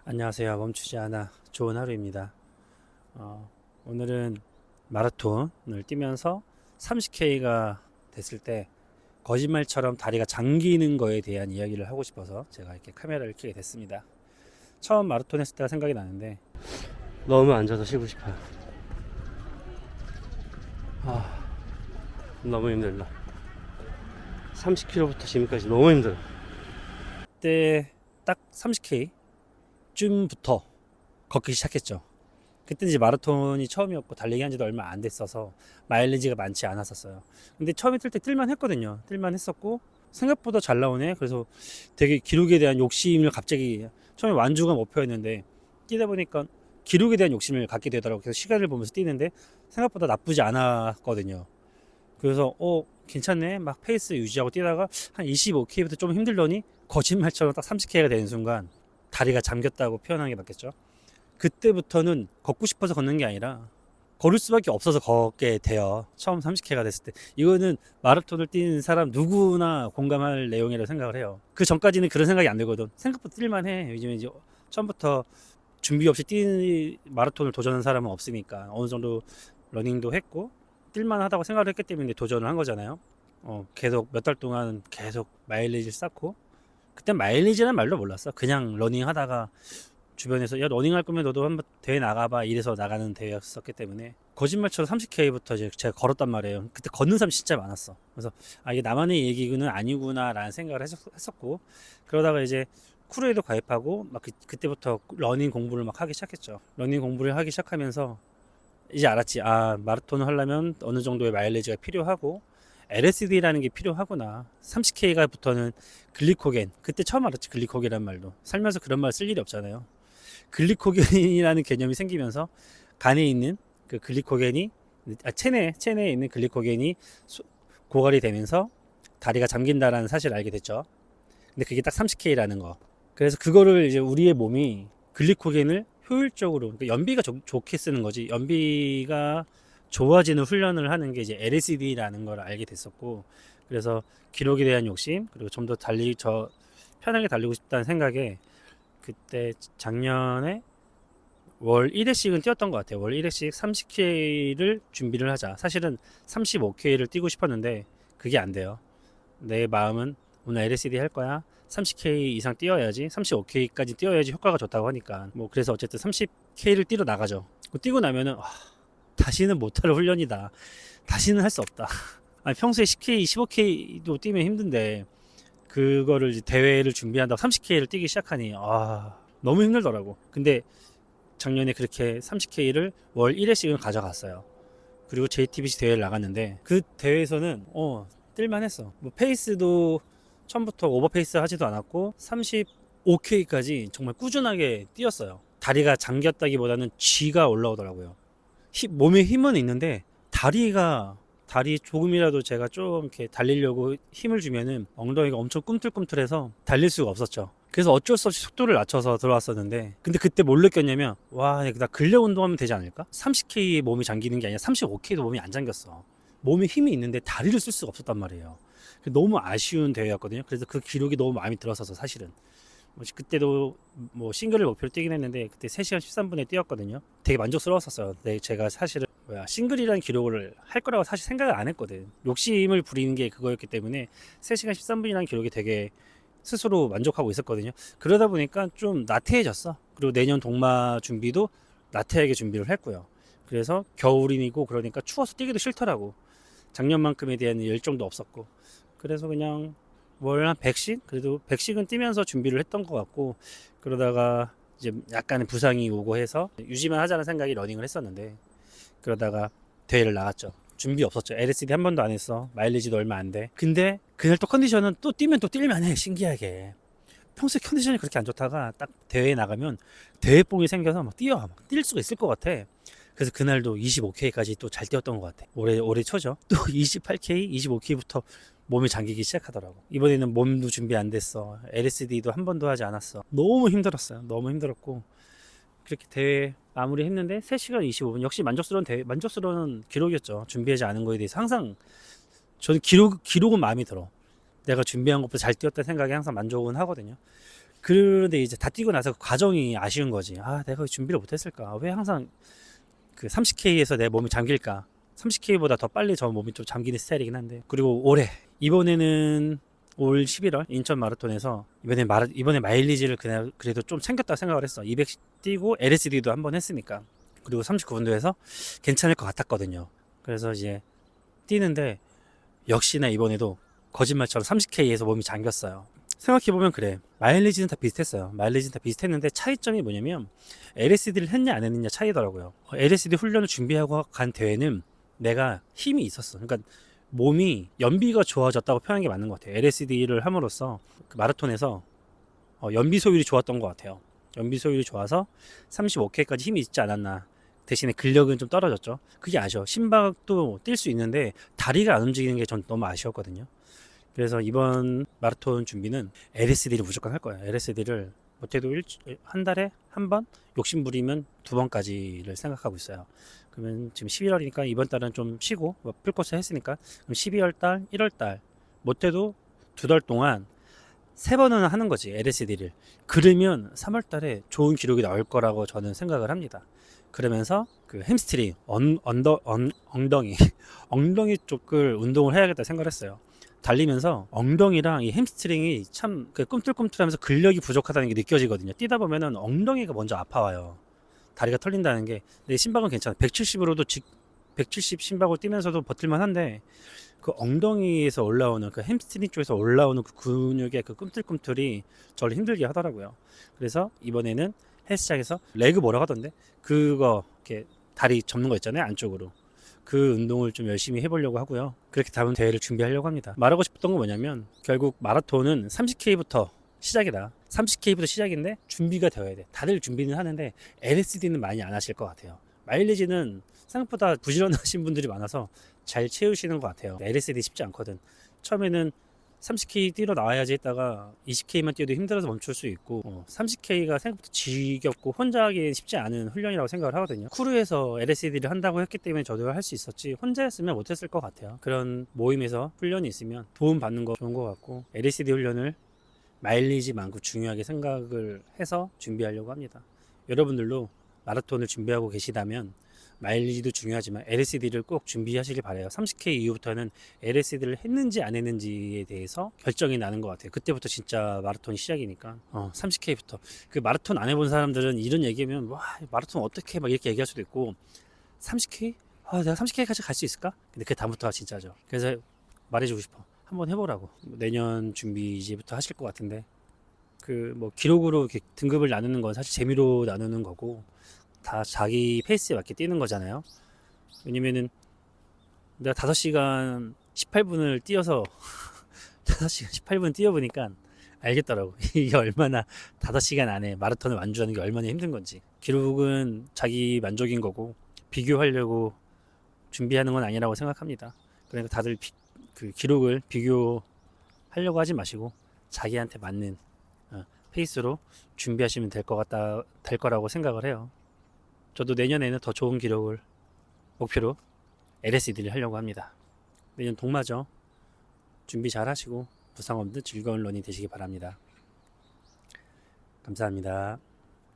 안녕하세요. 멈추지 않아 좋은 하루입니다. 오늘은 마라톤을 뛰면서 30K가 됐을 때 거짓말처럼 다리가 잠기는 거에 대한 이야기를 하고 싶어서 제가 이렇게 카메라를 켜게 됐습니다. 처음 마라톤 했을 때가 생각이 나는데 너무 앉아서 쉬고 싶어요. 너무 힘들다. 30km부터 지금까지 너무 힘들어. 그때 딱 30K 쯤부터 걷기 시작했죠. 그때 이제 마라톤이 처음이었고 달리기 한 지도 얼마 안 됐어서 마일리지가 많지 않았었어요. 근데 처음에 뛸 때 뛸만 했거든요. 뛸만 했었고 생각보다 잘 나오네. 그래서 되게 기록에 대한 욕심을 갑자기 처음에 완주가 목표였는데 뛰다 보니까 기록에 대한 욕심을 갖게 되더라고요. 그래서 시간을 보면서 뛰는데 생각보다 나쁘지 않았거든요. 그래서 괜찮네. 막 페이스 유지하고 뛰다가 한 25K부터 좀 힘들더니 거짓말처럼 딱 30K가 되는 순간 다리가 잠겼다고 표현하는 게 맞겠죠. 그때부터는 걷고 싶어서 걷는 게 아니라 걸을 수밖에 없어서 걷게 돼요. 처음 30K가 됐을 때. 이거는 마라톤을 뛰는 사람 누구나 공감할 내용이라고 생각을 해요. 그 전까지는 그런 생각이 안 들거든. 생각보다 뛸만해. 요즘에 이제 처음부터 준비 없이 마라톤을 도전한 사람은 없으니까 어느 정도 러닝도 했고 뛸만하다고 생각을 했기 때문에 도전을 한 거잖아요. 계속 몇 달 동안 계속 마일리지를 쌓고 그때 마일리지라는 말도 몰랐어. 그냥 러닝 하다가 주변에서 야 러닝 할 거면 너도 한번 대회 나가봐 이래서 나가는 대회였었기 때문에 거짓말처럼 30K부터 이제 제가 걸었단 말이에요. 그때 걷는 사람 진짜 많았어. 그래서 이게 나만의 얘기는 아니구나 라는 생각을 했었고 그러다가 이제 크루에도 가입하고 막 그때부터 러닝 공부를 막 하기 시작했죠. 러닝 공부를 하기 시작하면서 이제 알았지. 마라톤을 하려면 어느 정도의 마일리지가 필요하고 LSD라는 게 필요하구나. 30K가부터는 글리코겐. 그때 처음 알았지. 글리코겐이란 말도. 살면서 그런 말 쓸 일이 없잖아요. 글리코겐이라는 개념이 생기면서 간에 있는 그 글리코겐이 체내에 있는 글리코겐이 고갈이 되면서 다리가 잠긴다라는 사실을 알게 됐죠. 근데 그게 딱 30K라는 거. 그래서 그거를 이제 우리의 몸이 글리코겐을 효율적으로 그러니까 연비가 좋게 쓰는 거지. 연비가 좋아지는 훈련을 하는 게 이제 LSD라는 걸 알게 됐었고 그래서 기록에 대한 욕심 그리고 좀 더 편하게 달리고 싶다는 생각에 그때 작년에 월 1회씩은 뛰었던 것 같아요. 월 1회씩 30K를 준비를 하자. 사실은 35K를 뛰고 싶었는데 그게 안 돼요. 내 마음은 오늘 LSD 할 거야. 30K 이상 뛰어야지. 35K까지 뛰어야지 효과가 좋다고 하니까. 뭐 그래서 어쨌든 30K를 뛰러 나가죠. 뛰고 나면은 다시는 못할 훈련이다. 다시는 할 수 없다. 아니, 평소에 10K, 15K도 뛰면 힘든데 그거를 이제 대회를 준비한다고 30K를 뛰기 시작하니 너무 힘들더라고. 근데 작년에 그렇게 30K를 월 1회씩은 가져갔어요. 그리고 JTBC 대회를 나갔는데 그 대회에서는 뛸만 했어. 뭐 페이스도 처음부터 오버페이스 하지도 않았고 35K까지 정말 꾸준하게 뛰었어요. 다리가 잠겼다기보다는 G가 올라오더라고요. 몸에 힘은 있는데 다리 조금이라도 제가 좀 이렇게 달리려고 힘을 주면은 엉덩이가 엄청 꿈틀꿈틀해서 달릴 수가 없었죠. 그래서 어쩔 수 없이 속도를 낮춰서 들어왔었는데 근데 그때 뭘 느꼈냐면 나 근력 운동하면 되지 않을까? 30K 몸이 잠기는 게 아니라 35K도 몸이 안 잠겼어. 몸에 힘이 있는데 다리를 쓸 수가 없었단 말이에요. 너무 아쉬운 대회였거든요. 그래서 그 기록이 너무 마음에 들었어서 사실은 그때도 뭐 싱글을 목표로 뛰긴 했는데 그때 3시간 13분에 뛰었거든요. 되게 만족스러웠었어요. 제가 사실은 싱글이라는 기록을 할 거라고 사실 생각을 안 했거든. 욕심을 부리는 게 그거였기 때문에 3시간 13분이라는 기록이 되게 스스로 만족하고 있었거든요. 그러다 보니까 좀 나태해졌어. 그리고 내년 동마 준비도 나태하게 준비를 했고요. 그래서 겨울이고 그러니까 추워서 뛰기도 싫더라고. 작년만큼에 대한 열정도 없었고. 그래서 그냥 월 한 100씩? 그래도 100씩은 뛰면서 준비를 했던 것 같고 그러다가 이제 약간의 부상이 오고 해서 유지만 하자는 생각이 러닝을 했었는데 그러다가 대회를 나갔죠. 준비 없었죠. LSD 한 번도 안 했어. 마일리지도 얼마 안 돼. 근데 그날 또 컨디션은 또 뛰면 또 뛸만해. 신기하게. 평소에 컨디션이 그렇게 안 좋다가 딱 대회에 나가면 대회뽕이 생겨서 막 뛸 수가 있을 것 같아. 그래서 그날도 25K까지 또 잘 뛰었던 것 같아. 올해 초죠. 또 28K, 25K부터 몸이 잠기기 시작하더라고. 이번에는 몸도 준비 안 됐어. LSD도 한 번도 하지 않았어. 너무 힘들었어요. 너무 힘들었고 그렇게 대회 마무리했는데 3시간 25분 역시 만족스러운 기록이었죠. 준비하지 않은 거에 대해서 항상 저는 기록은 마음에 들어. 내가 준비한 것보다 잘 뛰었다는 생각에 항상 만족은 하거든요. 그런데 이제 다 뛰고 나서 그 과정이 아쉬운 거지. 아, 내가 왜 준비를 못했을까? 왜 항상 그 30K에서 내 몸이 잠길까? 30K보다 더 빨리 저 몸이 좀 잠기는 스타일이긴 한데. 그리고 올해 이번에는 올 11월 인천 마라톤에서 이번에 마일리지를 그래도 좀 챙겼다 생각을 했어. 200 뛰고 LSD도 한번 했으니까. 그리고 39분도에서 괜찮을 것 같았거든요. 그래서 이제 뛰는데 역시나 이번에도 거짓말처럼 30K에서 몸이 잠겼어요. 생각해보면 그래. 마일리지는 다 비슷했어요. 마일리지는 다 비슷했는데 차이점이 뭐냐면 LSD를 했냐 안 했느냐 차이더라고요. LSD 훈련을 준비하고 간 대회는 내가 힘이 있었어. 그러니까 몸이 연비가 좋아졌다고 표현하는 게 맞는 것 같아요. LSD를 함으로써 그 마라톤에서 연비 소율이 좋았던 것 같아요. 연비 소율이 좋아서 35K까지 힘이 있지 않았나. 대신에 근력은 좀 떨어졌죠. 그게 아쉬워. 심박도 뛸 수 있는데 다리가 안 움직이는 게 전 너무 아쉬웠거든요. 그래서 이번 마라톤 준비는 LSD를 무조건 할 거예요. LSD를 못해도 한 달에 한 번, 욕심 부리면 두 번까지를 생각하고 있어요. 그러면 지금 11월이니까 이번 달은 좀 쉬고 풀코스 했으니까 그럼 12월 달, 1월 달 못해도 두 달 동안 세 번은 하는 거지 LSD를. 그러면 3월 달에 좋은 기록이 나올 거라고 저는 생각을 합니다. 그러면서 그 햄스트링, 엉덩이 엉덩이 쪽을 운동을 해야겠다 생각을 했어요. 달리면서 엉덩이랑 이 햄스트링이 참 꿈틀꿈틀하면서 근력이 부족하다는 게 느껴지거든요. 뛰다 보면은 엉덩이가 먼저 아파와요. 다리가 털린다는 게. 내 심박은 괜찮아. 170으로도 170 심박을 뛰면서도 버틸만 한데 그 엉덩이에서 올라오는 그 햄스트링 쪽에서 올라오는 그 근육의 그 꿈틀꿈틀이 저를 힘들게 하더라고요. 그래서 이번에는 헬스장에서 레그 뭐라고 하던데 그거 이렇게 다리 접는 거 있잖아요, 안쪽으로. 그 운동을 좀 열심히 해보려고 하고요. 그렇게 다음 대회를 준비하려고 합니다. 말하고 싶었던 건 뭐냐면 결국 마라톤은 30K부터 시작이다. 30K부터 시작인데 준비가 되어야 돼. 다들 준비는 하는데 LSD는 많이 안 하실 것 같아요. 마일리지는 생각보다 부지런하신 분들이 많아서 잘 채우시는 것 같아요. LSD 쉽지 않거든. 처음에는 30K 뛰러 나와야지 했다가 20K만 뛰어도 힘들어서 멈출 수 있고 30K가 생각보다 지겹고 혼자 하기 쉽지 않은 훈련이라고 생각을 하거든요. 크루에서 LSD를 한다고 했기 때문에 저도 할 수 있었지 혼자였으면 못했을 것 같아요. 그런 모임에서 훈련이 있으면 도움 받는 거 좋은 것 같고 LSD 훈련을 마일리지만큼 중요하게 생각을 해서 준비하려고 합니다. 여러분들도 마라톤을 준비하고 계시다면 마일리지도 중요하지만 LSD를 꼭 준비하시길 바라요. 30K 이후부터는 LSD를 했는지 안 했는지에 대해서 결정이 나는 것 같아요. 그때부터 진짜 마라톤이 시작이니까 30K부터 그 마라톤 안 해본 사람들은 이런 얘기하면 와 마라톤 어떻게 막 이렇게 얘기할 수도 있고 30K? 내가 30K까지 갈 수 있을까? 근데 그 다음부터가 진짜죠. 그래서 말해주고 싶어. 한번 해보라고. 내년 준비 이제부터 하실 것 같은데 그 뭐 기록으로 이렇게 등급을 나누는 건 사실 재미로 나누는 거고 다 자기 페이스에 맞게 뛰는 거잖아요. 왜냐면은 내가 5시간 18분을 뛰어서 5시간 18분 뛰어보니까 알겠더라고. 이게 얼마나 5시간 안에 마라톤을 완주하는 게 얼마나 힘든 건지. 기록은 자기 만족인 거고 비교하려고 준비하는 건 아니라고 생각합니다. 그러니까 다들 그 기록을 비교하려고 하지 마시고 자기한테 맞는 페이스로 준비하시면 될 거라고 생각을 해요. 저도 내년에는 더 좋은 기록을 목표로 LSD를 하려고 합니다. 내년 동마죠. 준비 잘 하시고 부상 없는 즐거운 런이 되시기 바랍니다. 감사합니다.